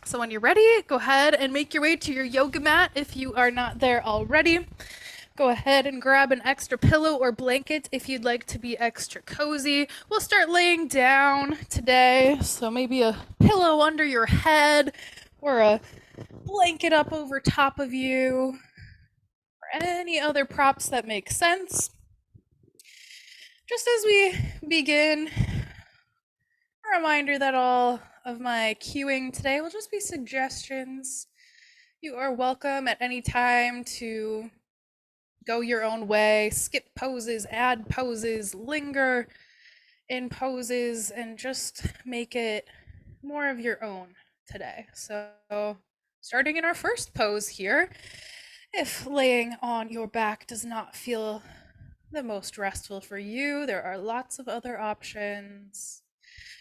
So when you're ready, go ahead and make your way to your yoga mat if you are not there already. Go ahead and grab an extra pillow or blanket if you'd like to be extra cozy. We'll start laying down today, so maybe a pillow under your head or a blanket up over top of you, or any other props that make sense. Just as we begin, a reminder that all of my cueing today will just be suggestions. You are welcome at any time to go your own way, skip poses, add poses, linger in poses, and just make it more of your own today. So, starting in our first pose here, if laying on your back does not feel the most restful for you, there are lots of other options.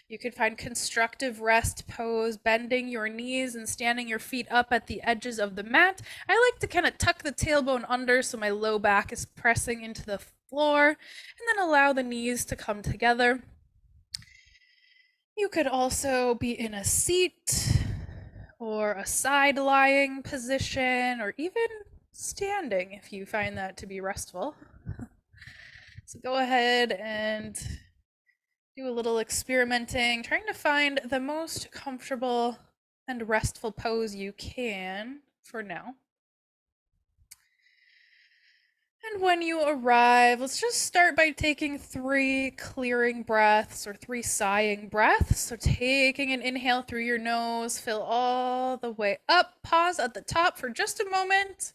You could find constructive rest pose, bending your knees and standing your feet up at the edges of the mat. I like to kind of tuck the tailbone under so my low back is pressing into the floor, and then allow the knees to come together. You could also be in a seat or a side lying position, or even standing if you find that to be restful. So go ahead and do a little experimenting, trying to find the most comfortable and restful pose you can for now. And when you arrive, let's just start by taking 3 clearing breaths or 3 sighing breaths. So taking an inhale through your nose, fill all the way up, pause at the top for just a moment,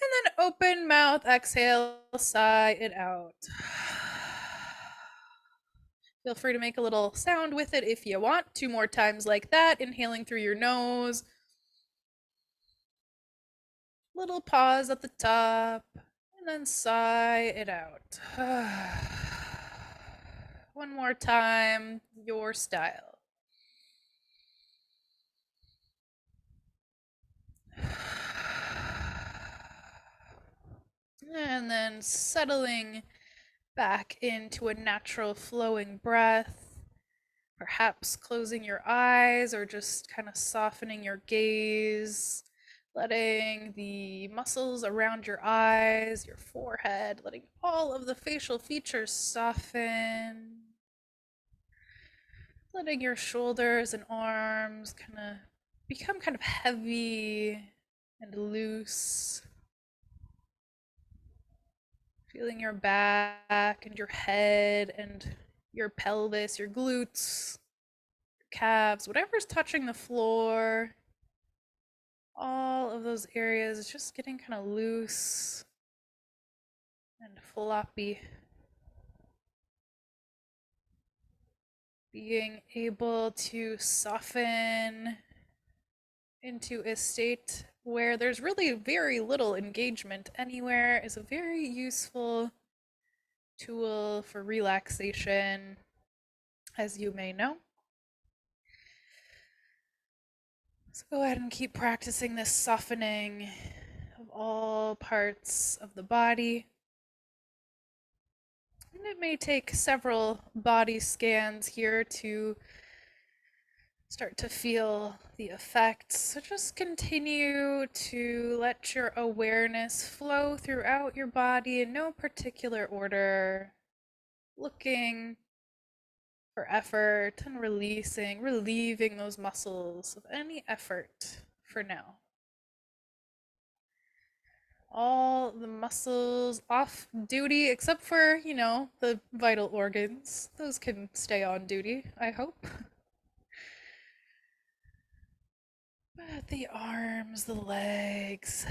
and then open mouth, exhale, sigh it out. Feel free to make a little sound with it if you want. 2 more times like that, inhaling through your nose. Little pause at the top, and then sigh it out. One more time, your style. And then settling back into a natural flowing breath, perhaps closing your eyes or just kind of softening your gaze, letting the muscles around your eyes, your forehead, letting all of the facial features soften, letting your shoulders and arms kind of become kind of heavy and loose. Feeling your back and your head and your pelvis, your glutes, your calves, whatever's touching the floor. All of those areas just getting kind of loose and floppy. Being able to soften into a state where there's really very little engagement anywhere is a very useful tool for relaxation, as you may know. So go ahead and keep practicing this softening of all parts of the body. And it may take several body scans here to start to feel the effects. So just continue to let your awareness flow throughout your body in no particular order, looking for effort and relieving those muscles of any effort for now. All the muscles off duty except for, the vital organs. Those can stay on duty, I hope. But the arms, the legs,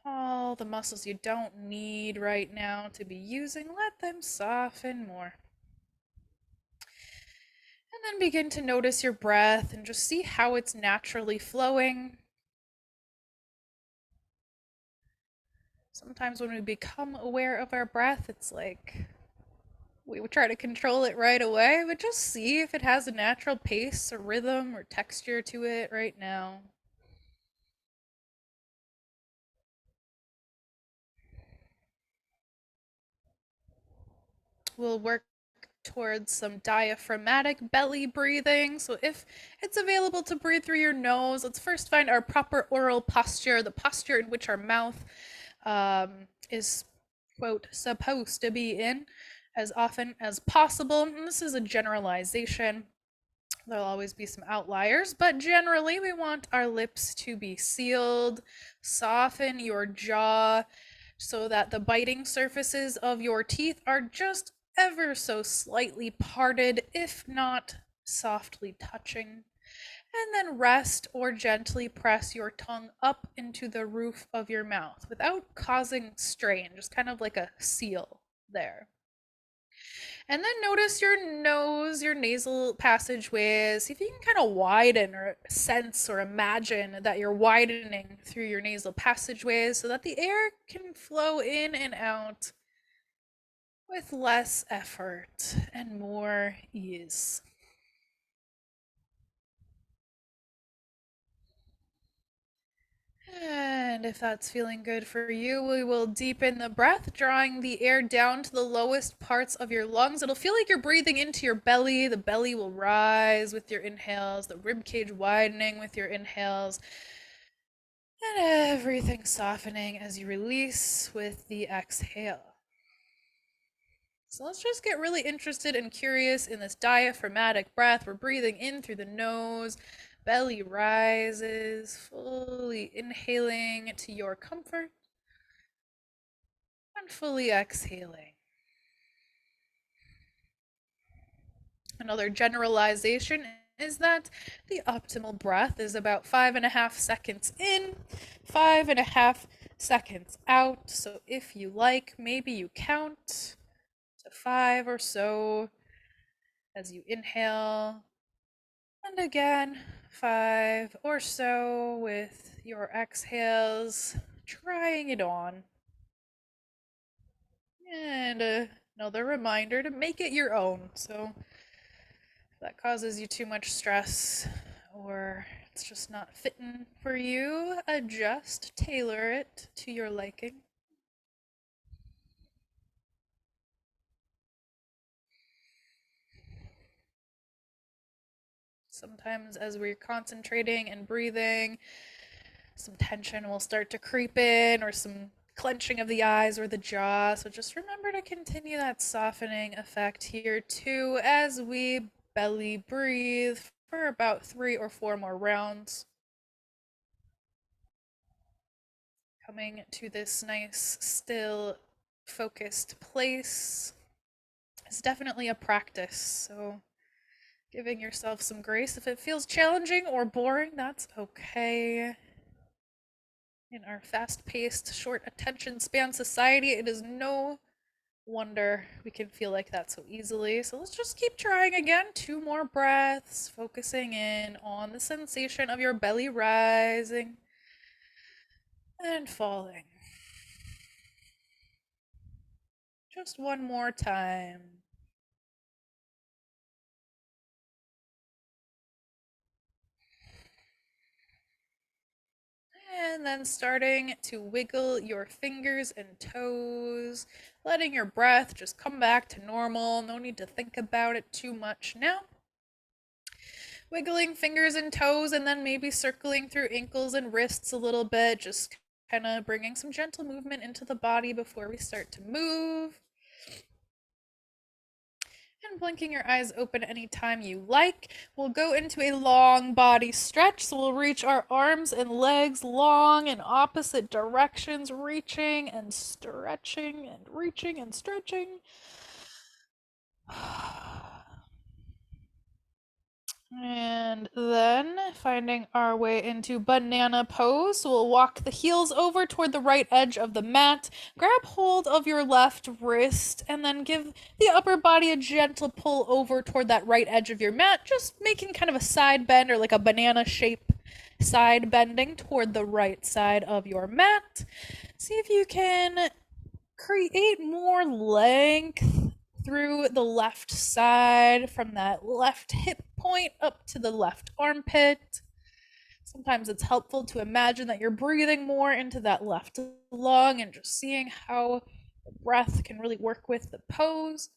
all the muscles you don't need right now to be using, let them soften more. And then begin to notice your breath and just see how it's naturally flowing. Sometimes when we become aware of our breath, it's like we would try to control it right away, but just see if it has a natural pace or rhythm or texture to it right now. We'll work towards some diaphragmatic belly breathing. So if it's available to breathe through your nose, let's first find our proper oral posture, the posture in which our mouth is, quote, supposed to be in as often as possible. And this is a generalization. There'll always be some outliers, but generally we want our lips to be sealed. Soften your jaw so that the biting surfaces of your teeth are just ever so slightly parted, if not softly touching. And then rest or gently press your tongue up into the roof of your mouth without causing strain, just kind of like a seal there. And then notice your nose, your nasal passageways. See if you can kind of widen or sense or imagine that you're widening through your nasal passageways so that the air can flow in and out with less effort and more ease. And if that's feeling good for you, we will deepen the breath, drawing the air down to the lowest parts of your lungs. It'll feel like you're breathing into your belly. The belly will rise with your inhales, the rib cage widening with your inhales, and everything softening as you release with the exhale. So let's just get really interested and curious in this diaphragmatic breath. We're breathing in through the nose, belly rises, fully inhaling to your comfort, and fully exhaling. Another generalization is that the optimal breath is about 5.5 seconds in, 5.5 seconds out. So if you like, maybe you count to 5 or so as you inhale. And again, 5 or so with your exhales, trying it on. And another reminder to make it your own. So if that causes you too much stress or it's just not fitting for you, adjust, tailor it to your liking. Sometimes as we're concentrating and breathing, some tension will start to creep in or some clenching of the eyes or the jaw. So just remember to continue that softening effect here too as we belly breathe for about 3 or 4 more rounds. Coming to this nice, still, focused place is definitely a practice. So giving yourself some grace. If it feels challenging or boring, that's okay. In our fast paced, short attention span society, it is no wonder we can feel like that so easily. So let's just keep trying again. 2 more breaths, focusing in on the sensation of your belly rising and falling. Just one more time. And then starting to wiggle your fingers and toes, letting your breath just come back to normal. No need to think about it too much now. Wiggling fingers and toes, and then maybe circling through ankles and wrists a little bit, just kind of bringing some gentle movement into the body before we start to move. And blinking your eyes open anytime you like. We'll go into a long body stretch. So we'll reach our arms and legs long in opposite directions, reaching and stretching and reaching and stretching. And then finding our way into banana pose. So we'll walk the heels over toward the right edge of the mat, grab hold of your left wrist, and then give the upper body a gentle pull over toward that right edge of your mat, just making kind of a side bend or like a banana shape side bending toward the right side of your mat. See if you can create more length through the left side from that left hip point up to the left armpit. Sometimes it's helpful to imagine that you're breathing more into that left lung and just seeing how the breath can really work with the pose.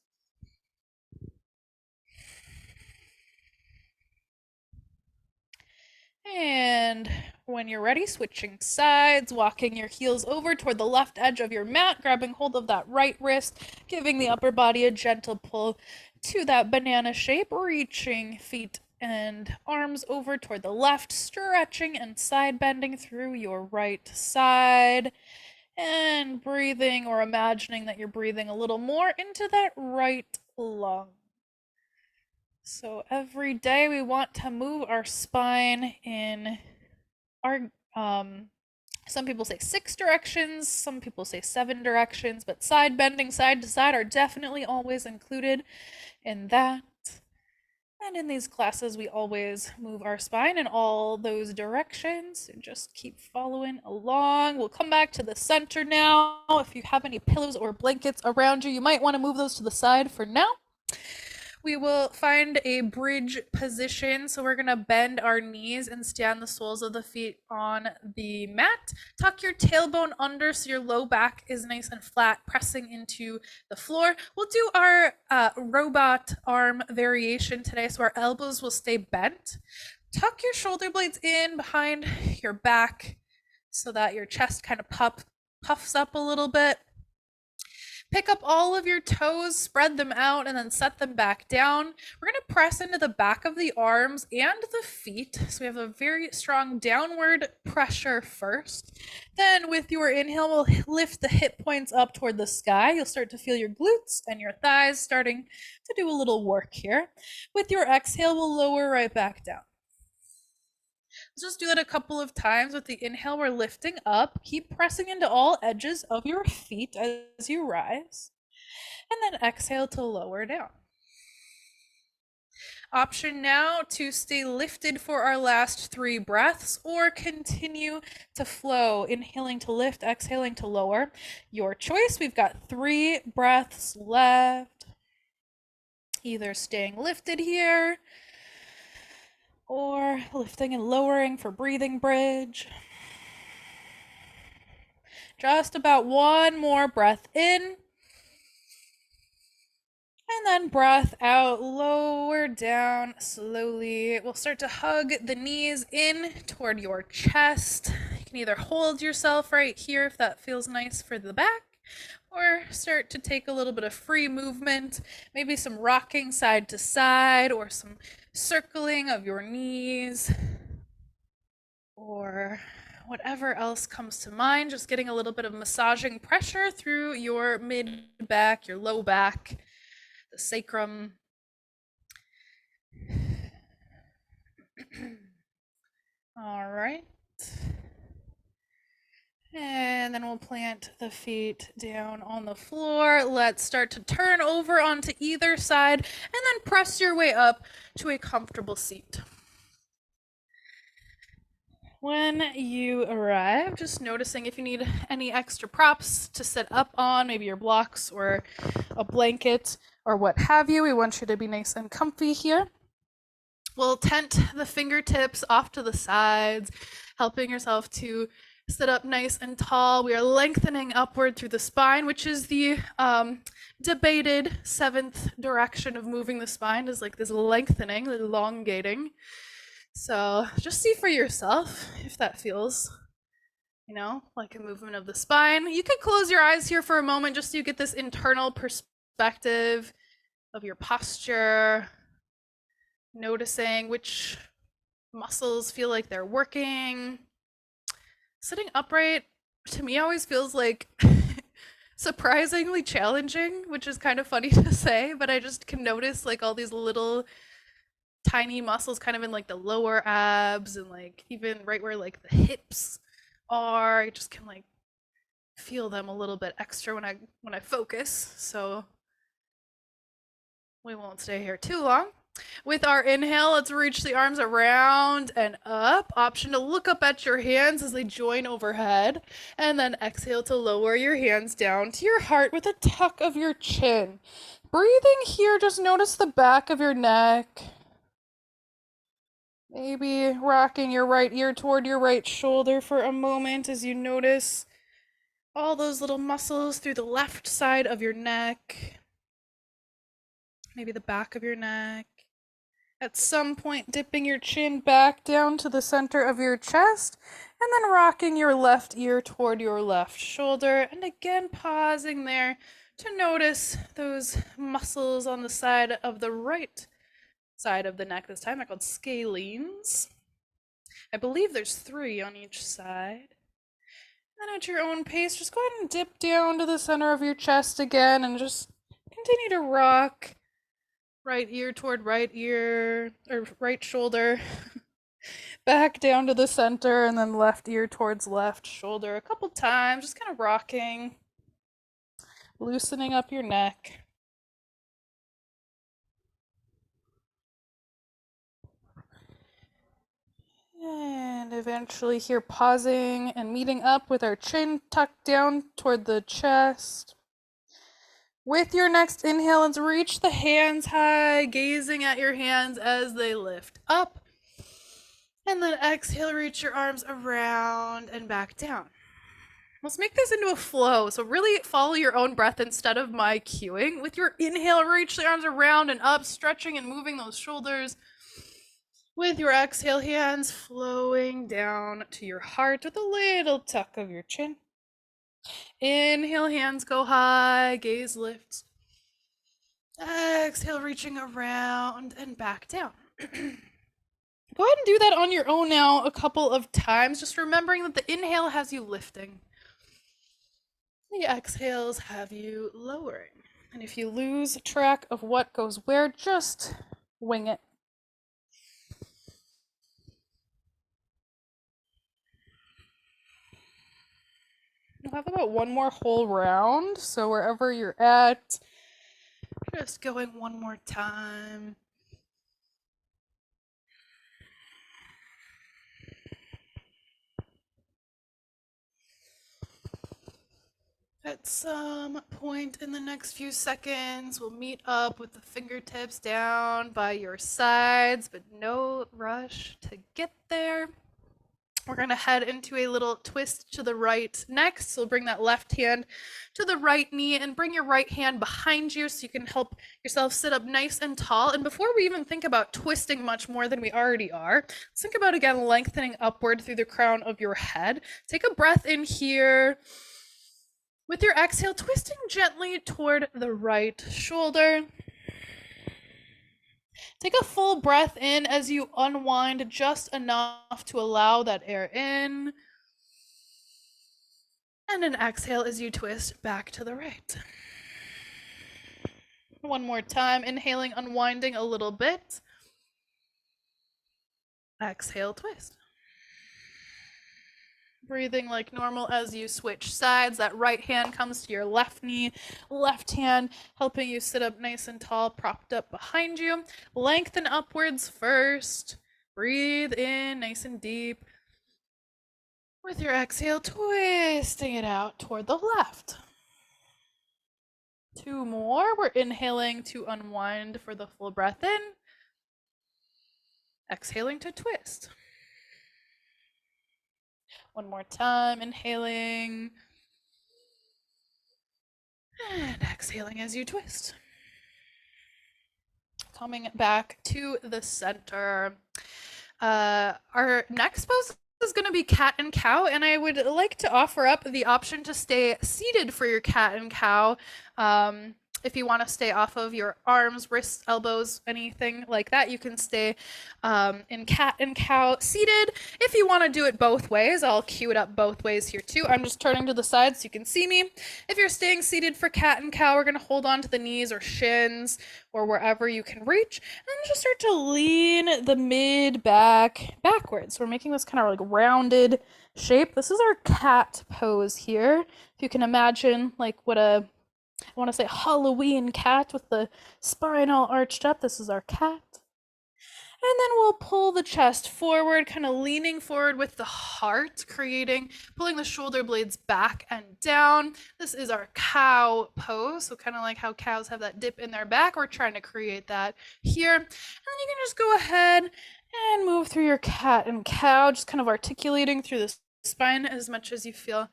And when you're ready, switching sides, walking your heels over toward the left edge of your mat, grabbing hold of that right wrist, giving the upper body a gentle pull to that banana shape, reaching feet and arms over toward the left, stretching and side bending through your right side, and breathing or imagining that you're breathing a little more into that right lung. So every day we want to move our spine in our some people say 6 directions, some people say 7 directions, but side bending side to side are definitely always included in that. And in these classes, we always move our spine in all those directions. So just keep following along. We'll come back to the center now. If you have any pillows or blankets around you, you might want to move those to the side for now. We will find a bridge position. So we're going to bend our knees and stand the soles of the feet on the mat. Tuck your tailbone under so your low back is nice and flat, pressing into the floor. We'll do our robot arm variation today. So our elbows will stay bent. Tuck your shoulder blades in behind your back so that your chest kind of puffs up a little bit. Pick up all of your toes, spread them out, and then set them back down. We're going to press into the back of the arms and the feet. So we have a very strong downward pressure first. Then with your inhale, we'll lift the hip points up toward the sky. You'll start to feel your glutes and your thighs starting to do a little work here. With your exhale, we'll lower right back down. Let's just do that a couple of times. With the inhale, we're lifting up. Keep pressing into all edges of your feet as you rise. And then exhale to lower down. Option now to stay lifted for our last 3 breaths or continue to flow. Inhaling to lift, exhaling to lower. Your choice. We've got 3 breaths left. Either staying lifted here or lifting and lowering for breathing bridge. Just about 1 more breath in. And then breath out, lower down slowly. We'll start to hug the knees in toward your chest. You can either hold yourself right here if that feels nice for the back, or start to take a little bit of free movement, maybe some rocking side to side, or some circling of your knees, or whatever else comes to mind. Just getting a little bit of massaging pressure through your mid back, your low back, the sacrum. All right. And then we'll plant the feet down on the floor. Let's start to turn over onto either side and then press your way up to a comfortable seat. When you arrive, just noticing if you need any extra props to sit up on, maybe your blocks or a blanket or what have you. We want you to be nice and comfy here. We'll tent the fingertips off to the sides, helping yourself to sit up nice and tall. We are lengthening upward through the spine, which is the debated 7th direction of moving the spine, is like this lengthening, elongating. So just see for yourself if that feels, like a movement of the spine. You could close your eyes here for a moment just so you get this internal perspective of your posture, noticing which muscles feel like they're working. Sitting upright, to me, always feels like surprisingly challenging, which is kind of funny to say, but I just can notice like all these little tiny muscles kind of in like the lower abs and like even right where like the hips are. I just can like feel them a little bit extra when I focus. So we won't stay here too long. With our inhale, let's reach the arms around and up. Option to look up at your hands as they join overhead. And then exhale to lower your hands down to your heart with a tuck of your chin. Breathing here, just notice the back of your neck. Maybe rocking your right ear toward your right shoulder for a moment as you notice all those little muscles through the left side of your neck. Maybe the back of your neck. At some point, dipping your chin back down to the center of your chest, and then rocking your left ear toward your left shoulder, and again pausing there to notice those muscles on the side of the right side of the neck. This time they're called scalenes. I believe there's 3 on each side. And then at your own pace, just go ahead and dip down to the center of your chest again and just continue to rock right ear toward right ear, or right shoulder, back down to the center, and then left ear towards left shoulder a couple times, just kind of rocking, loosening up your neck. And eventually here pausing and meeting up with our chin tucked down toward the chest. With your next inhale, let's reach the hands high, gazing at your hands as they lift up. And then exhale, reach your arms around and back down. Let's make this into a flow. So really follow your own breath instead of my cueing. With your inhale, reach the arms around and up, stretching and moving those shoulders. With your exhale, hands flowing down to your heart with a little tuck of your chin. Inhale, hands go high, gaze lifts. Exhale, reaching around and back down. Go ahead and do that on your own now a couple of times, just remembering that the inhale has you lifting. The exhales have you lowering. And if you lose track of what goes where, just wing it. You'll have about one more whole round, so wherever you're at, just going one more time. At some point in the next few seconds, we'll meet up with the fingertips down by your sides, but no rush to get there. We're going to head into a little twist to the right next. So bring that left hand to the right knee and bring your right hand behind you so you can help yourself sit up nice and tall. And before we even think about twisting much more than we already are, let's think about, again, lengthening upward through the crown of your head. Take a breath in here. With your exhale, twisting gently toward the right shoulder. Take a full breath in as you unwind just enough to allow that air in. And an exhale as you twist back to the right. One more time, inhaling, unwinding a little bit. Exhale, twist. Breathing like normal as you switch sides. That right hand comes to your left knee, left hand helping you sit up nice and tall, propped up behind you. Lengthen upwards first. Breathe in nice and deep. With your exhale, twisting it out toward the left. 2 more. We're inhaling to unwind for the full breath in. Exhaling to twist. One more time, inhaling. And exhaling as you twist. Coming back to the center. Our next pose is going to be cat and cow, and I would like to offer up the option to stay seated for your cat and cow. If you want to stay off of your arms, wrists, elbows, anything like that, you can stay in cat and cow seated. If you want to do it both ways, I'll cue it up both ways here too. I'm just turning to the side so you can see me. If you're staying seated for cat and cow, we're going to hold on to the knees or shins or wherever you can reach, and just start to lean the mid back backwards. So we're making this kind of like rounded shape. This is our cat pose here. If you can imagine like what I want to say Halloween cat with the spine all arched up. This is our cat. And then we'll pull the chest forward, kind of leaning forward with the heart, pulling the shoulder blades back and down. This is our cow pose. So kind of like how cows have that dip in their back. We're trying to create that here. And then you can just go ahead and move through your cat and cow, just kind of articulating through the spine as much as you feel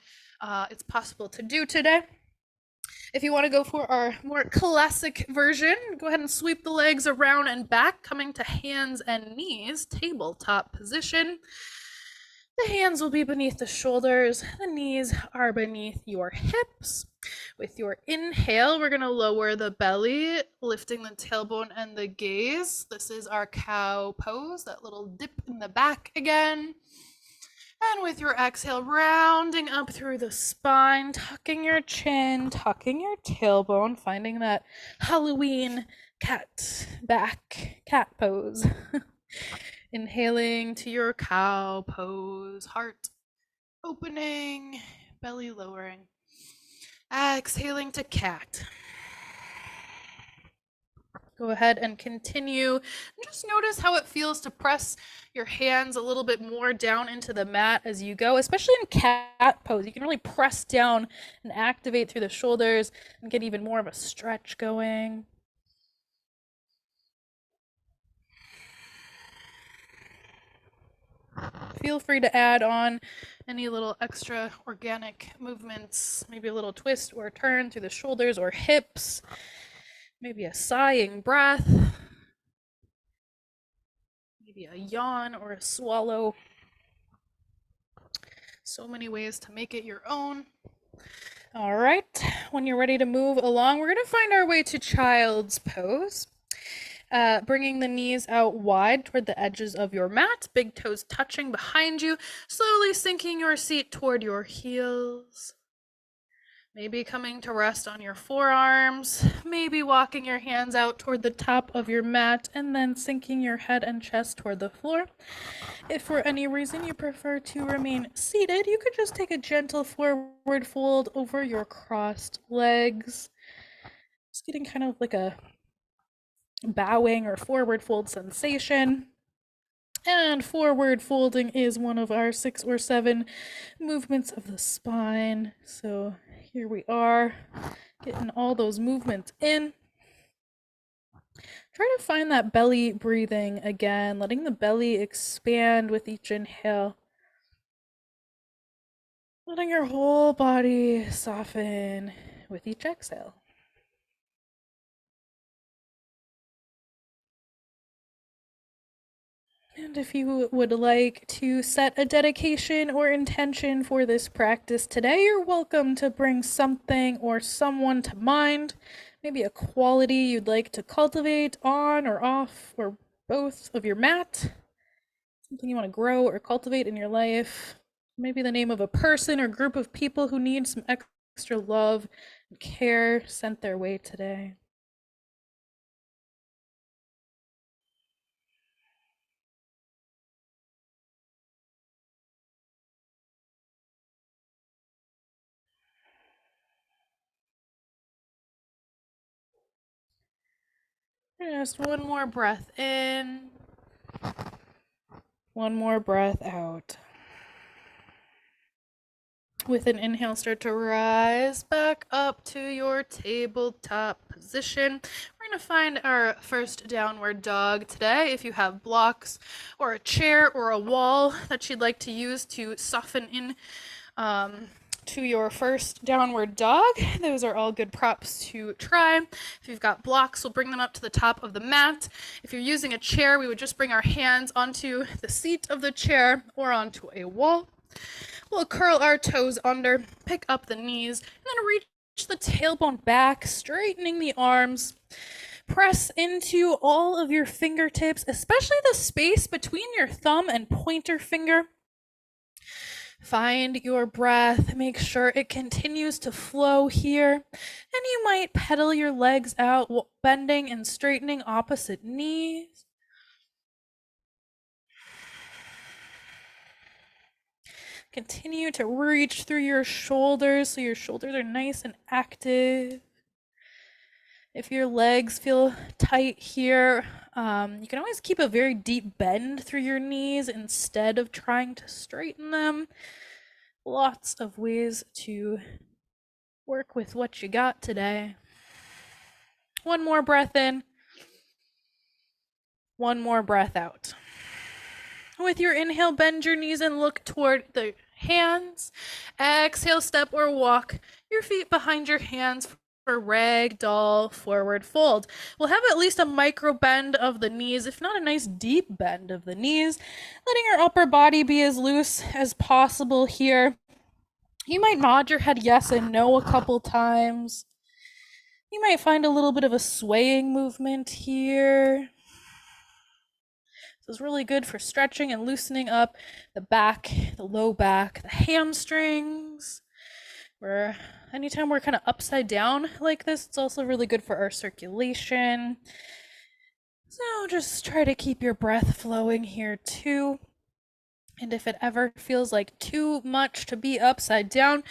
it's possible to do today. If you want to go for our more classic version, go ahead and sweep the legs around and back, coming to hands and knees, tabletop position. The hands will be beneath the shoulders, the knees are beneath your hips. With your inhale, we're going to lower the belly, lifting the tailbone and the gaze. This is our cow pose, that little dip in the back again. And with your exhale, rounding up through the spine, tucking your chin, tucking your tailbone, finding that Halloween cat pose. Inhaling to your cow pose, heart opening, belly lowering. Exhaling to cat. Go ahead and continue. Just notice how it feels to press your hands a little bit more down into the mat as you go, especially in cat pose. You can really press down and activate through the shoulders and get even more of a stretch going. Feel free to add on any little extra organic movements, maybe a little twist or turn through the shoulders or hips, maybe a sighing breath, maybe a yawn or a swallow. So many ways to make it your own. All right, when you're ready to move along, we're going to find our way to child's pose. Bringing the knees out wide toward the edges of your mat, big toes touching behind you, slowly sinking your seat toward your heels. Maybe coming to rest on your forearms, maybe walking your hands out toward the top of your mat and then sinking your head and chest toward the floor. If for any reason you prefer to remain seated, you could just take a gentle forward fold over your crossed legs. Just getting kind of like a bowing or forward fold sensation. And forward folding is one of our 6 or 7 movements of the spine. So here we are, getting all those movements in. Try to find that belly breathing again, letting the belly expand with each inhale. Letting your whole body soften with each exhale. And if you would like to set a dedication or intention for this practice today, you're welcome to bring something or someone to mind. Maybe a quality you'd like to cultivate on or off or both of your mat. Something you want to grow or cultivate in your life. Maybe the name of a person or group of people who need some extra love and care sent their way today. Just one more breath in. One more breath out. With an inhale, start to rise back up to your tabletop position. We're going to find our first downward dog today. If you have blocks or a chair or a wall that you'd like to use to soften in to your first downward dog, those are all good props to try. If you've got blocks, we'll bring them up to the top of the mat. If you're using a chair, we would just bring our hands onto the seat of the chair or onto a wall. We'll curl our toes under, pick up the knees, and then reach the tailbone back, straightening the arms. Press into all of your fingertips, especially the space between your thumb and pointer finger. Find your breath, make sure it continues to flow here, and you might pedal your legs out, bending and straightening opposite knees. Continue to reach through your shoulders so your shoulders are nice and active. If your legs feel tight here, you can always keep a very deep bend through your knees instead of trying to straighten them. Lots of ways to work with what you got today. One more breath in. One more breath out. With your inhale, bend your knees and look toward the hands. Exhale, step or walk your feet behind your hands for ragdoll forward fold. We'll have at least a micro bend of the knees, if not a nice deep bend of the knees, letting your upper body be as loose as possible here. You might nod your head yes and no a couple times. You might find a little bit of a swaying movement here. This is really good for stretching and loosening up the back, the low back, the hamstrings. Anytime we're kind of upside down like this, it's also really good for our circulation. So just try to keep your breath flowing here too. And if it ever feels like too much to be upside down,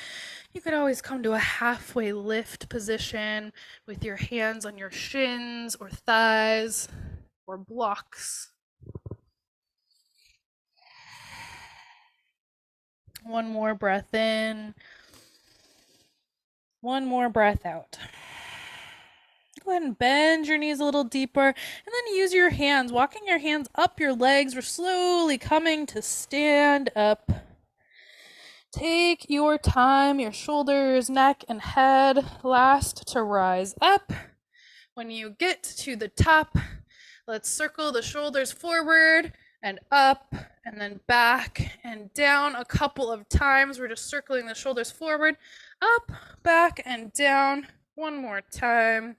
you could always come to a halfway lift position with your hands on your shins or thighs or blocks. One more breath in. One more breath out. Go ahead and bend your knees a little deeper, and then use your hands, walking your hands up your legs. We're slowly coming to stand up. Take your time, your shoulders, neck, and head last to rise up. When you get to the top, let's circle the shoulders forward and up and then back and down a couple of times. We're just circling the shoulders forward, up, back, and down. One more time.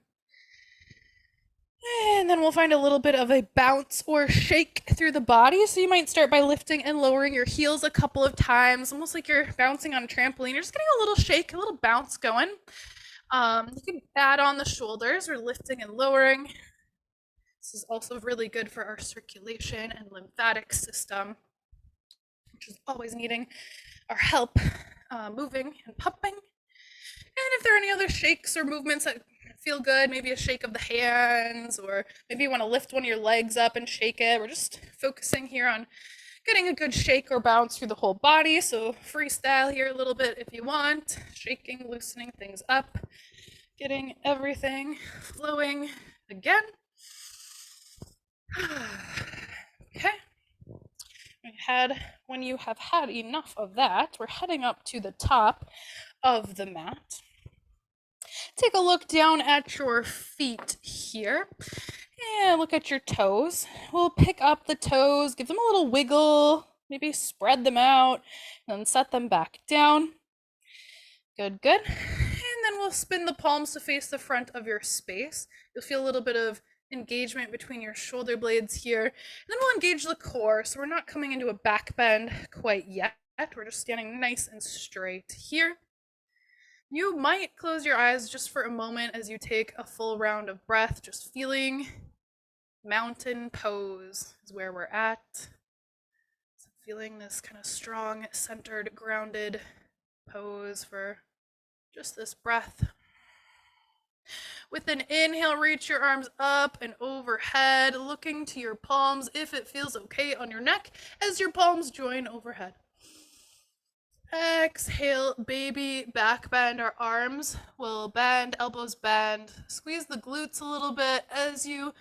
And then we'll find a little bit of a bounce or shake through the body. So you might start by lifting and lowering your heels a couple of times, almost like you're bouncing on a trampoline. You're just getting a little shake, a little bounce going. You can add on the shoulders or lifting and lowering. This is also really good for our circulation and lymphatic system, which is always needing our help moving and pumping. And if there are any other shakes or movements that feel good, maybe a shake of the hands, or maybe you want to lift one of your legs up and shake it. We're just focusing here on getting a good shake or bounce through the whole body. So freestyle here a little bit if you want, shaking, loosening things up, getting everything flowing again. Okay. When you have had enough of that, we're heading up to the top of the mat. Take a look down at your feet here and look at your toes. We'll pick up the toes, give them a little wiggle, maybe spread them out, and then set them back down. Good, good. And then we'll spin the palms to face the front of your space. You'll feel a little bit of engagement between your shoulder blades here. And then we'll engage the core, so we're not coming into a back bend quite yet. We're just standing nice and straight here. You might close your eyes just for a moment as you take a full round of breath, just feeling mountain pose is where we're at. So feeling this kind of strong, centered, grounded pose for just this breath. With an inhale, reach your arms up and overhead, looking to your palms if it feels okay on your neck as your palms join overhead. Exhale, baby back bend. Our arms will bend, elbows bend. Squeeze the glutes a little bit as you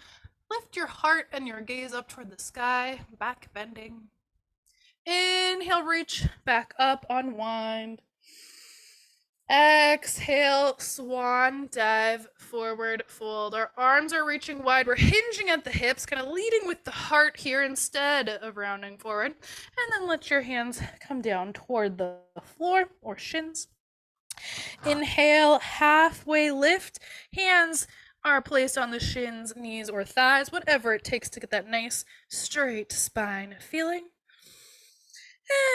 lift your heart and your gaze up toward the sky, back bending. Inhale, reach back up, unwind. Exhale, swan dive, forward fold. Our arms are reaching wide. We're hinging at the hips, kind of leading with the heart here instead of rounding forward. And then let your hands come down toward the floor or shins. Inhale, halfway lift. Hands are placed on the shins, knees, or thighs, whatever it takes to get that nice straight spine feeling.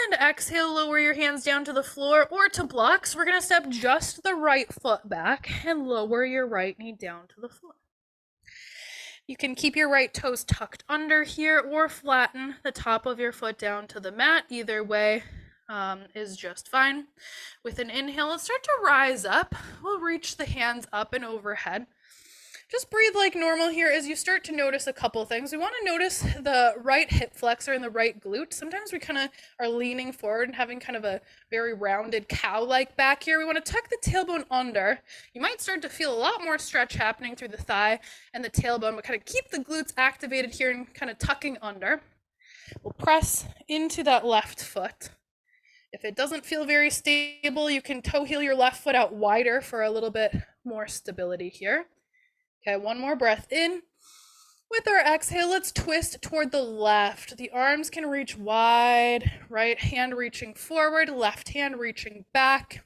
And exhale, lower your hands down to the floor or to blocks. We're going to step just the right foot back and lower your right knee down to the floor. You can keep your right toes tucked under here or flatten the top of your foot down to the mat. Either way is just fine. With an inhale, let's start to rise up. We'll reach the hands up and overhead. Just breathe like normal here as you start to notice a couple things. We want to notice the right hip flexor and the right glute. Sometimes we kind of are leaning forward and having kind of a very rounded cow-like back here. We want to tuck the tailbone under. You might start to feel a lot more stretch happening through the thigh and the tailbone, but kind of keep the glutes activated here and kind of tucking under. We'll press into that left foot. If it doesn't feel very stable, you can toe heel your left foot out wider for a little bit more stability here. Okay, one more breath in. With our exhale, let's twist toward the left. The arms can reach wide, right hand reaching forward, left hand reaching back.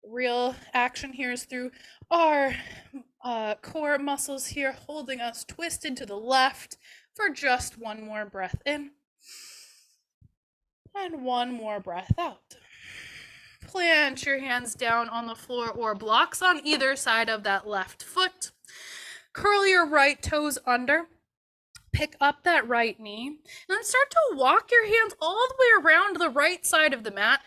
Real action here is through our core muscles here, holding us twisted to the left for just one more breath in. And one more breath out. Plant your hands down on the floor or blocks on either side of that left foot. Curl your right toes under. Pick up that right knee. And then start to walk your hands all the way around the right side of the mat.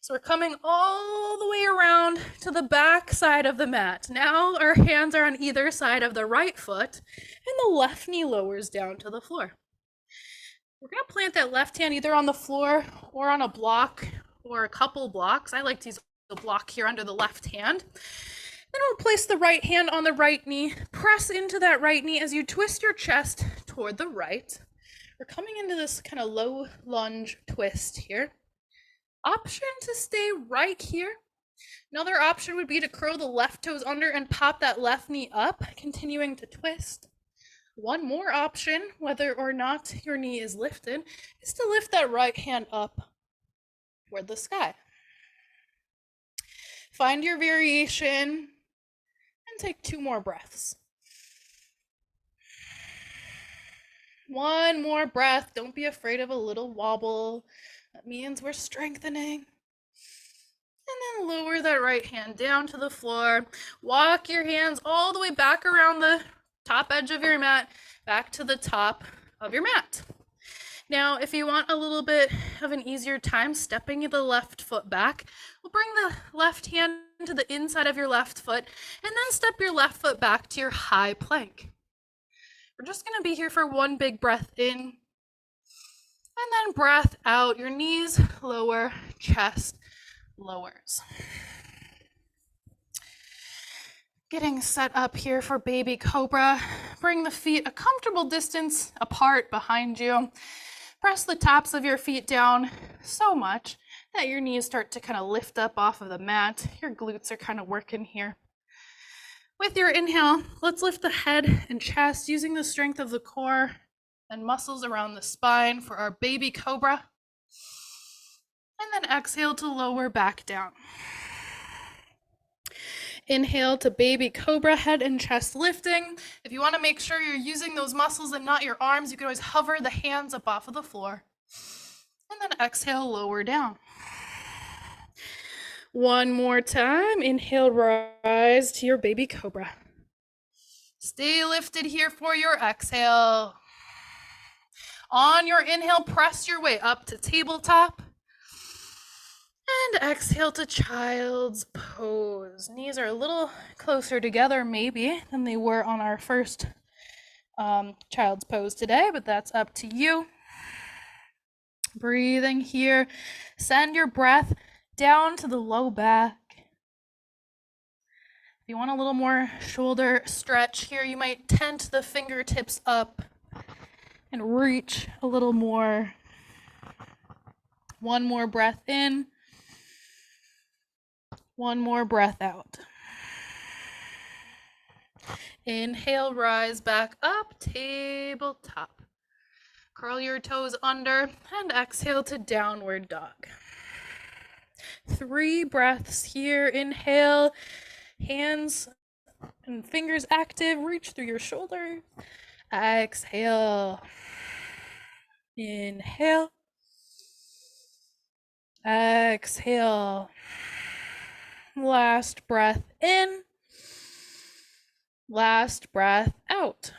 So we're coming all the way around to the back side of the mat. Now our hands are on either side of the right foot, and the left knee lowers down to the floor. We're going to plant that left hand either on the floor or on a block or a couple blocks. I like to use the block here under the left hand. Then we'll place the right hand on the right knee. Press into that right knee as you twist your chest toward the right. We're coming into this kind of low lunge twist here. Option to stay right here. Another option would be to curl the left toes under and pop that left knee up, continuing to twist. One more option, whether or not your knee is lifted, is to lift that right hand up toward the sky. Find your variation and take 2 more breaths. One more breath. Don't be afraid of a little wobble. That means we're strengthening. And then lower that right hand down to the floor. Walk your hands all the way back around the top edge of your mat, back to the top of your mat. Now, if you want a little bit of an easier time stepping the left foot back, we'll bring the left hand to the inside of your left foot and then step your left foot back to your high plank. We're just going to be here for one big breath in and then breath out. Your knees lower, chest lowers. Getting set up here for baby cobra. Bring the feet a comfortable distance apart behind you. Press the tops of your feet down so much that your knees start to kind of lift up off of the mat. Your glutes are kind of working here. With your inhale, let's lift the head and chest using the strength of the core and muscles around the spine for our baby cobra. And then exhale to lower back down. Inhale to baby cobra, head and chest lifting. If you want to make sure you're using those muscles and not your arms, you can always hover the hands up off of the floor. And then exhale, lower down. One more time. Inhale, rise to your baby cobra. Stay lifted here for your exhale. On your inhale, press your way up to tabletop. And exhale to child's pose. Knees are a little closer together maybe than they were on our first child's pose today, but that's up to you. Breathing here. Send your breath down to the low back. If you want a little more shoulder stretch here, you might tent the fingertips up and reach a little more. One more breath in. One more breath out. Inhale, rise back up, tabletop. Curl your toes under and exhale to downward dog. 3 breaths here. Inhale, hands and fingers active, reach through your shoulders. Exhale. Inhale. Exhale. Last breath in. Last breath out.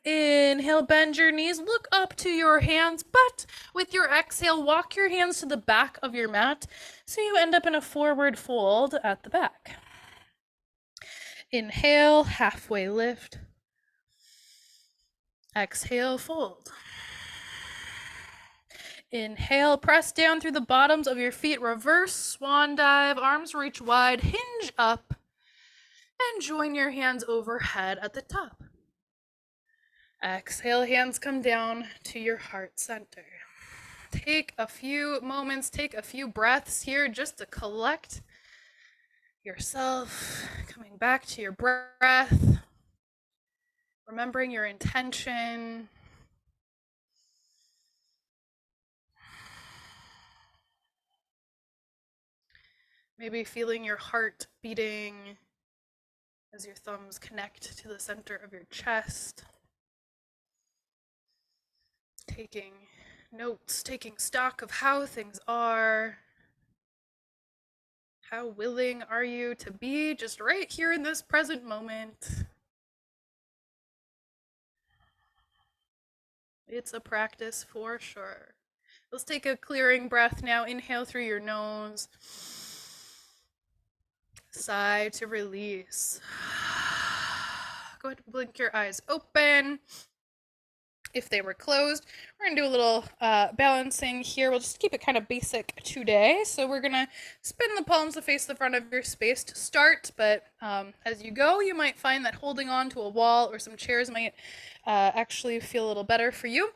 Inhale, bend your knees, look up to your hands, but with your exhale, walk your hands to the back of your mat so you end up in a forward fold at the back. Inhale, halfway lift. Exhale, fold. Inhale, press down through the bottoms of your feet, reverse swan dive, arms reach wide, hinge up, and join your hands overhead at the top. Exhale, hands come down to your heart center. Take a few moments, take a few breaths here just to collect yourself, coming back to your breath, remembering your intention. Maybe feeling your heart beating as your thumbs connect to the center of your chest. Taking notes, taking stock of how things are. How willing are you to be just right here in this present moment? It's a practice for sure. Let's take a clearing breath now. Inhale through your nose. Sigh to release. Go ahead and blink your eyes open. If they were closed, we're gonna do a little balancing here. We'll just keep it kind of basic today. So we're gonna spin the palms to face the front of your space to start, but as you go, you might find that holding on to a wall or some chairs might actually feel a little better for you.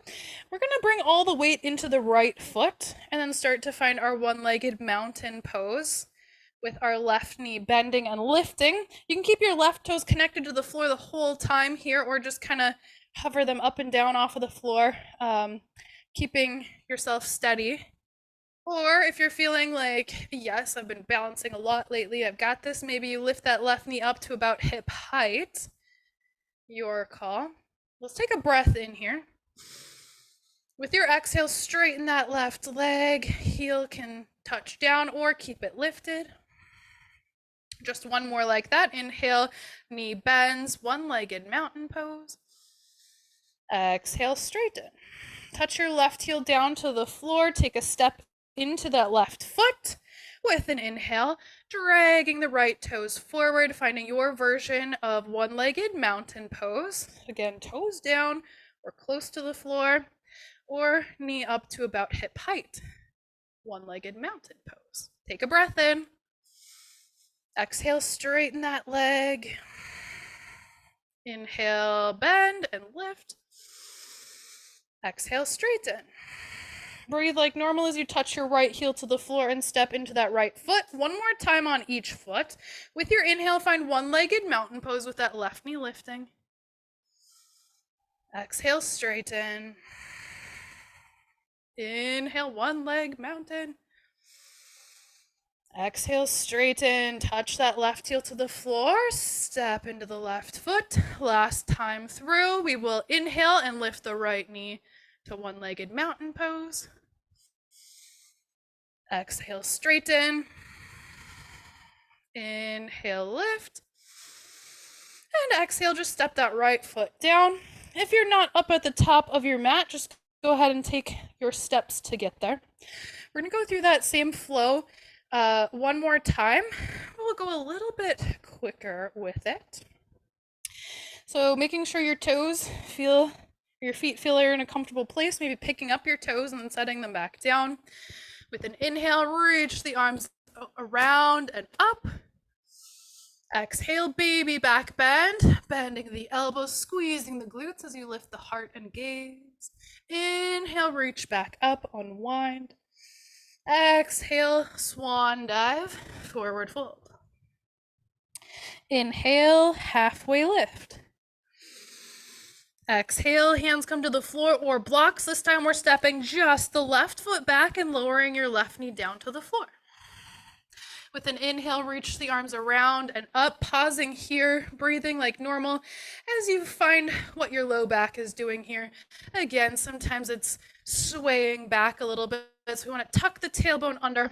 We're gonna bring all the weight into the right foot and then start to find our one-legged mountain pose with our left knee bending and lifting. You can keep your left toes connected to the floor the whole time here, or just kind of hover them up and down off of the floor, keeping yourself steady. Or if you're feeling like, yes, I've been balancing a lot lately, I've got this, maybe you lift that left knee up to about hip height. Your call. Let's take a breath in here. With your exhale, straighten that left leg. Heel can touch down or keep it lifted. Just one more like that. Inhale, knee bends, one-legged mountain pose. Exhale, straighten. Touch your left heel down to the floor. Take a step into that left foot with an inhale, dragging the right toes forward, finding your version of one-legged mountain pose. Again, toes down or close to the floor, or knee up to about hip height. One-legged mountain pose. Take a breath in. Exhale, straighten that leg. Inhale, bend and lift. Exhale, straighten. Breathe like normal as you touch your right heel to the floor and step into that right foot. One more time on each foot. With your inhale, find one-legged mountain pose with that left knee lifting. Exhale, straighten. Inhale, one leg mountain. Exhale, straighten. Touch that left heel to the floor. Step into the left foot. Last time through, we will inhale and lift the right knee to one-legged mountain pose. Exhale, straighten. Inhale, lift. And exhale, just step that right foot down. If you're not up at the top of your mat, just go ahead and take your steps to get there. We're gonna go through that same flow one more time. We'll go a little bit quicker with it. So making sure your feet feel you're in a comfortable place, maybe picking up your toes and then setting them back down. With an inhale, reach the arms around and up. Exhale, baby back bend, bending the elbows, squeezing the glutes as you lift the heart and gaze. Inhale, reach back up, unwind. Exhale, swan dive, forward fold. Inhale, halfway lift. Exhale, hands come to the floor or blocks. This time we're stepping just the left foot back and lowering your left knee down to the floor. With an inhale, reach the arms around and up, pausing here, breathing like normal as you find what your low back is doing here. Again, sometimes it's swaying back a little bit, so we want to tuck the tailbone under.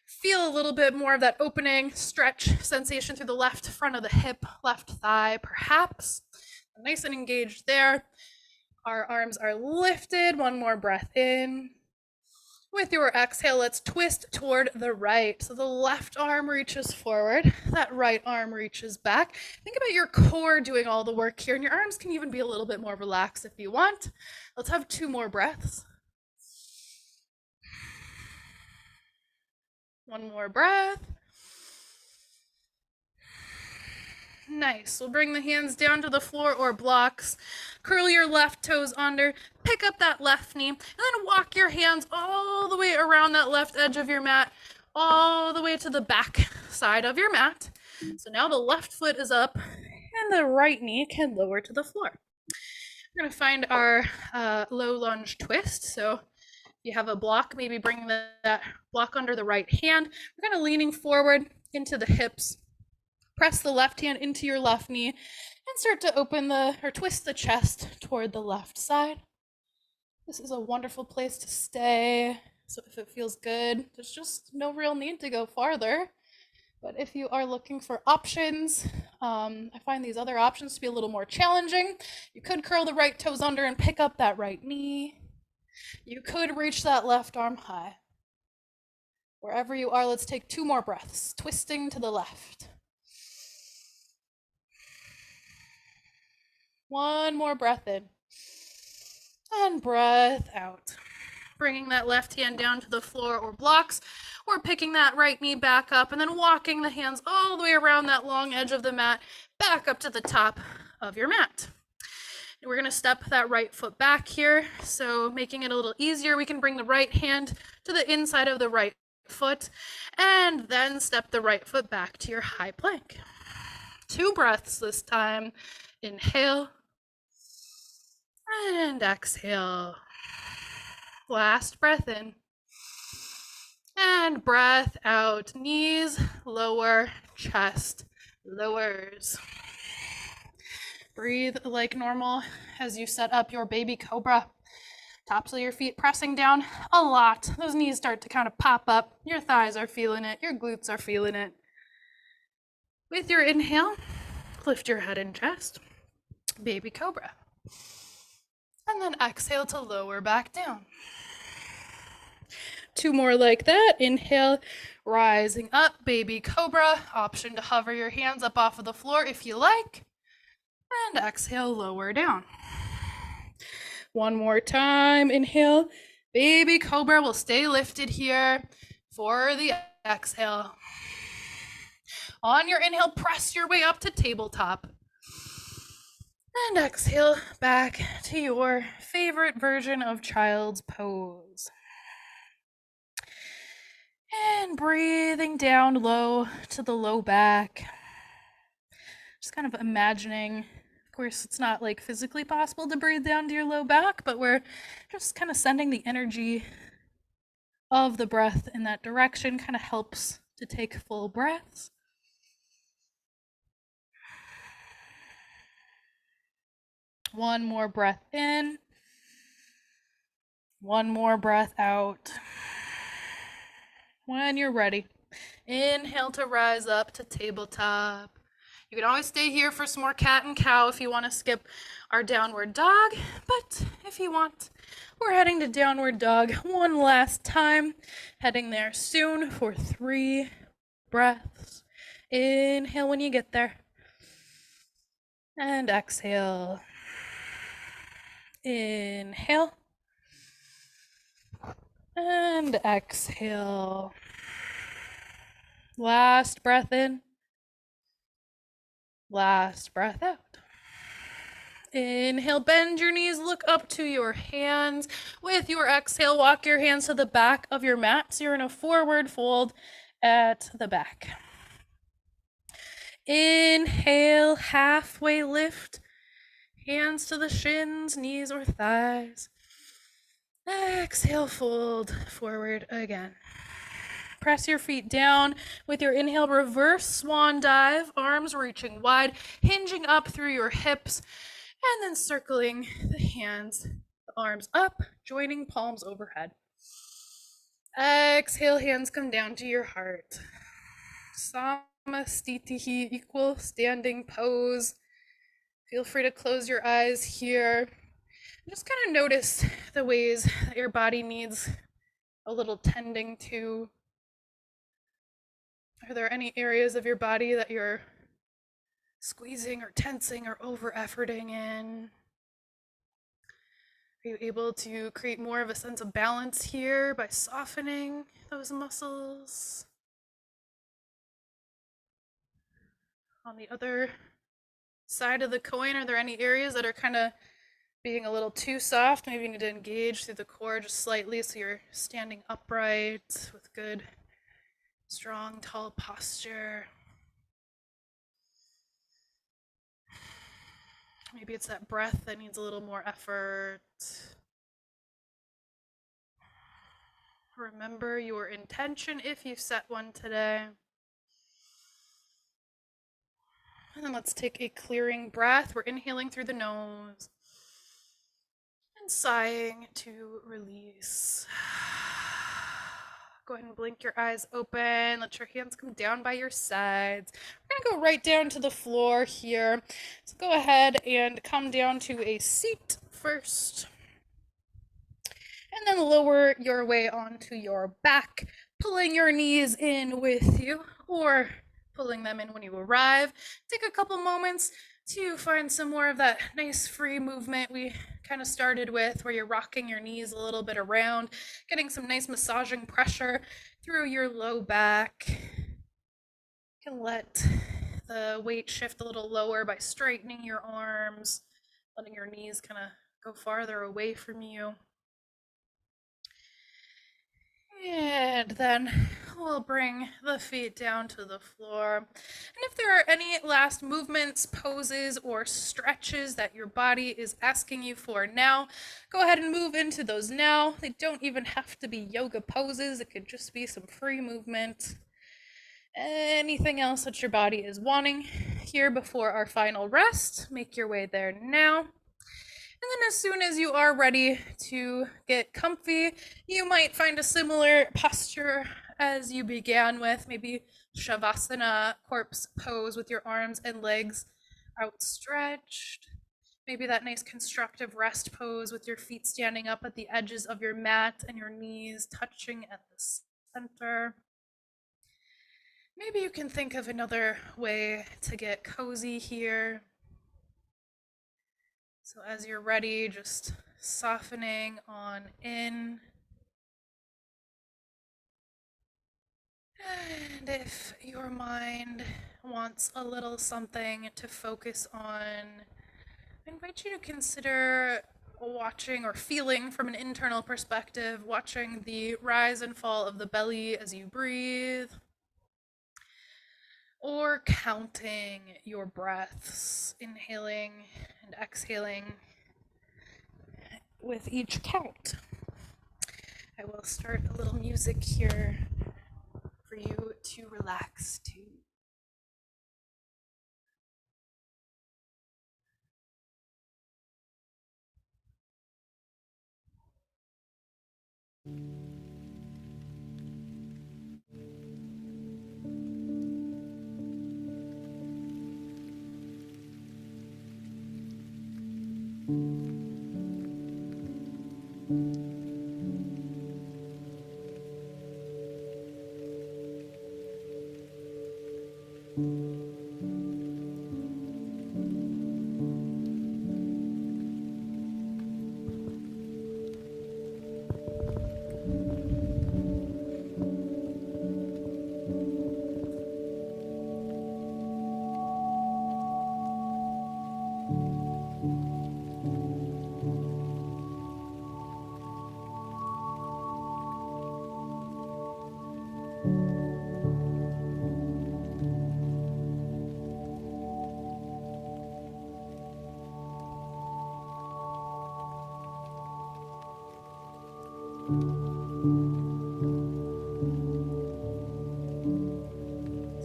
Feel a little bit more of that opening stretch sensation through the left front of the hip, left thigh, perhaps. Nice and engaged there. Our arms are lifted. One more breath in. With your exhale, let's twist toward the right. So the left arm reaches forward, that right arm reaches back. Think about your core doing all the work here, and your arms can even be a little bit more relaxed if you want. Let's have 2 more breaths. One more breath. Nice. We'll bring the hands down to the floor or blocks. Curl your left toes under. Pick up that left knee. And then walk your hands all the way around that left edge of your mat, all the way to the back side of your mat. So now the left foot is up and the right knee can lower to the floor. We're going to find our low lunge twist. So if you have a block, maybe bring that block under the right hand. We're kind of leaning forward into the hips. Press the left hand into your left knee and start to open or twist the chest toward the left side. This is a wonderful place to stay. So if it feels good, there's just no real need to go farther. But if you are looking for options, I find these other options to be a little more challenging. You could curl the right toes under and pick up that right knee. You could reach that left arm high. Wherever you are, let's take 2 more breaths, twisting to the left. 1 more breath in. And breath out. Bringing that left hand down to the floor or blocks, or picking that right knee back up and then walking the hands all the way around that long edge of the mat, back up to the top of your mat. And we're going to step that right foot back here. So making it a little easier, we can bring the right hand to the inside of the right foot and then step the right foot back to your high plank. 2 breaths this time. Inhale and exhale. Last breath in. And breath out. Knees lower, chest lowers. Breathe like normal as you set up your baby cobra. Tops of your feet pressing down a lot. Those knees start to kind of pop up. Your thighs are feeling it. Your glutes are feeling it. With your inhale, lift your head and chest. Baby cobra. And then exhale to lower back down. 2 more like that. Inhale, rising up, baby cobra. Option to hover your hands up off of the floor if you like. And exhale, lower down. 1 more time. Inhale, baby cobra. Will stay lifted here for the exhale. On your inhale, press your way up to tabletop. And exhale back to your favorite version of child's pose. And breathing down low to the low back. Just kind of imagining, of course, it's not like physically possible to breathe down to your low back, but we're just kind of sending the energy of the breath in that direction. Kind of helps to take full breaths. One more breath in. 1 more breath out. When you're ready, inhale to rise up to tabletop. You can always stay here for some more cat and cow if you want to skip our downward dog, but if you want, we're heading to downward dog one last time, heading there soon for 3 breaths. Inhale when you get there, and exhale. Inhale. And exhale. Last breath in. Last breath out. Inhale, bend your knees, look up to your hands. With your exhale, walk your hands to the back of your mat. So you're in a forward fold at the back. Inhale, halfway lift. Hands to the shins, knees or thighs. Exhale, fold forward again. Press your feet down. With your inhale, reverse swan dive, arms reaching wide, hinging up through your hips, and then circling the hands, the arms up, joining palms overhead. Exhale, hands come down to your heart. Samastitihi, equal standing pose. Feel free to close your eyes here. Just kind of notice the ways that your body needs a little tending to. Are there any areas of your body that you're squeezing or tensing or over-efforting in? Are you able to create more of a sense of balance here by softening those muscles? On the other side of the coin, are there any areas that are kind of being a little too soft? Maybe you need to engage through the core just slightly so you're standing upright with good strong, tall posture. Maybe it's that breath that needs a little more effort. Remember your intention if you set one today. And then let's take a clearing breath. We're inhaling through the nose and sighing to release. Go ahead and blink your eyes open. Let your hands come down by your sides. We're going to go right down to the floor here. So go ahead and come down to a seat first. And then lower your way onto your back, pulling your knees in with you or pulling them in when you arrive. Take a couple moments to find some more of that nice free movement we kind of started with, where you're rocking your knees a little bit around, getting some nice massaging pressure through your low back. You can let the weight shift a little lower by straightening your arms, letting your knees kind of go farther away from you. And then we'll bring the feet down to the floor. And if there are any last movements, poses, or stretches that your body is asking you for now, go ahead and move into those now. They don't even have to be yoga poses. It could just be some free movement. Anything else that your body is wanting here before our final rest, make your way there now. And then as soon as you are ready to get comfy, you might find a similar posture as you began with, maybe savasana, corpse pose with your arms and legs outstretched. Maybe that nice constructive rest pose with your feet standing up at the edges of your mat and your knees touching at the center. Maybe you can think of another way to get cozy here. So as you're ready, just softening on in. And if your mind wants a little something to focus on, I invite you to consider watching or feeling from an internal perspective, watching the rise and fall of the belly as you breathe, or counting your breaths, inhaling and exhaling with each count. I will start a little music here for you to relax to.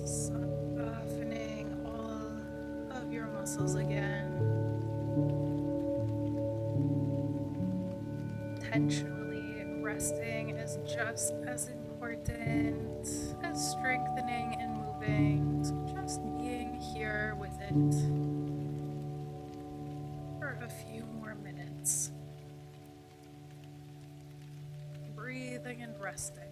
Softening all of your muscles again. Intentionally resting is just as important as strengthening and moving. So just being here with it for a few more minutes. Breathing and resting.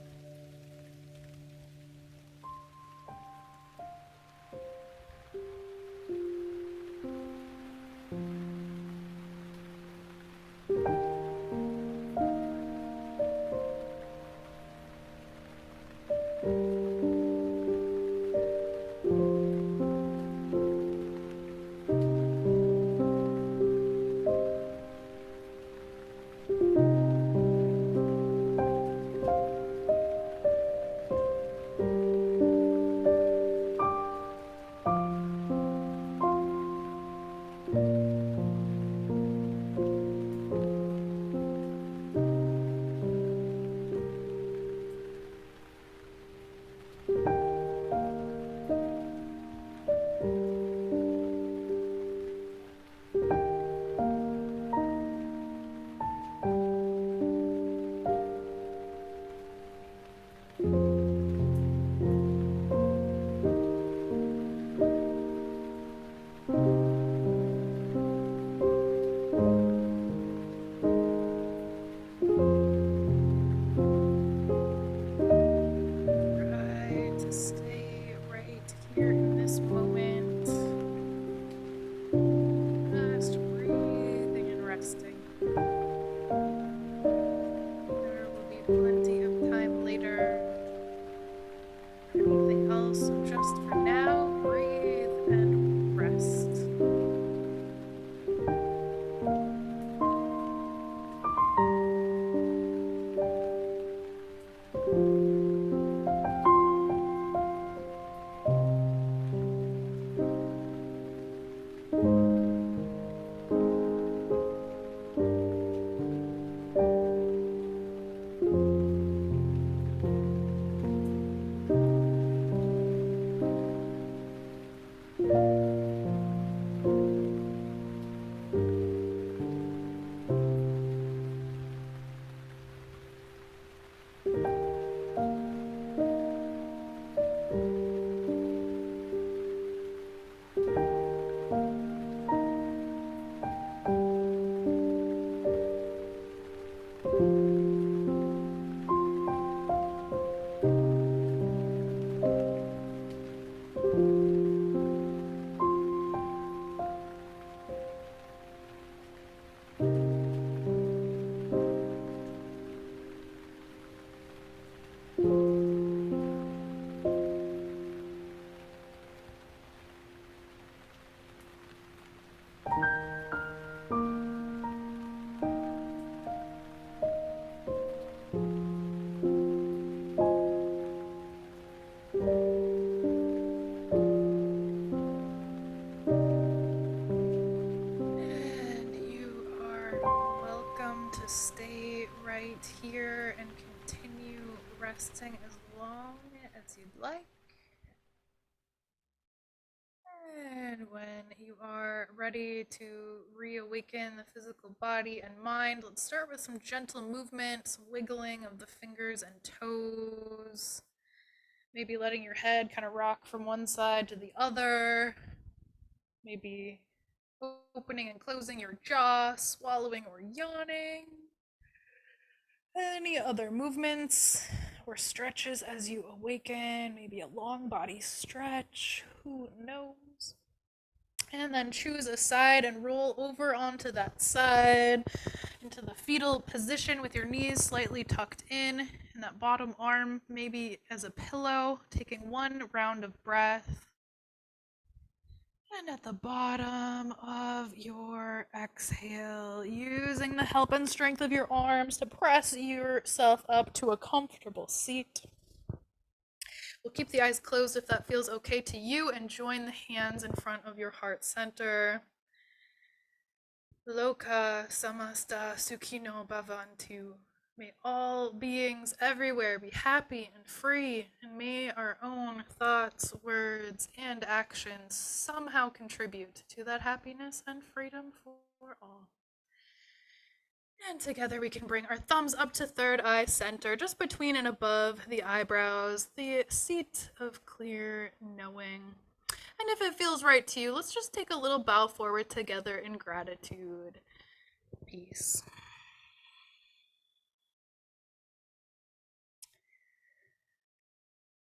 Stay right here in this moment. Just breathing and resting. There will be plenty of time later for anything else. So just for now, breathe and rest. Stay right here and continue resting as long as you'd like. And when you are ready to reawaken the physical body and mind, let's start with some gentle movement, some wiggling of the fingers and toes. Maybe letting your head kind of rock from one side to the other. Maybe opening and closing your jaw, swallowing or yawning. Any other movements or stretches as you awaken? Maybe a long body stretch, who knows? And then choose a side and roll over onto that side into the fetal position with your knees slightly tucked in and that bottom arm maybe as a pillow, taking one round of breath. And at the bottom of your exhale, using the help and strength of your arms to press yourself up to a comfortable seat. We'll keep the eyes closed if that feels okay to you, and join the hands in front of your heart center. Loka samasta sukhino bhavantu. May all beings everywhere be happy and free, and may our own thoughts, words, and actions somehow contribute to that happiness and freedom for all. And together we can bring our thumbs up to third eye center, just between and above the eyebrows, the seat of clear knowing. And if it feels right to you, let's just take a little bow forward together in gratitude. Peace.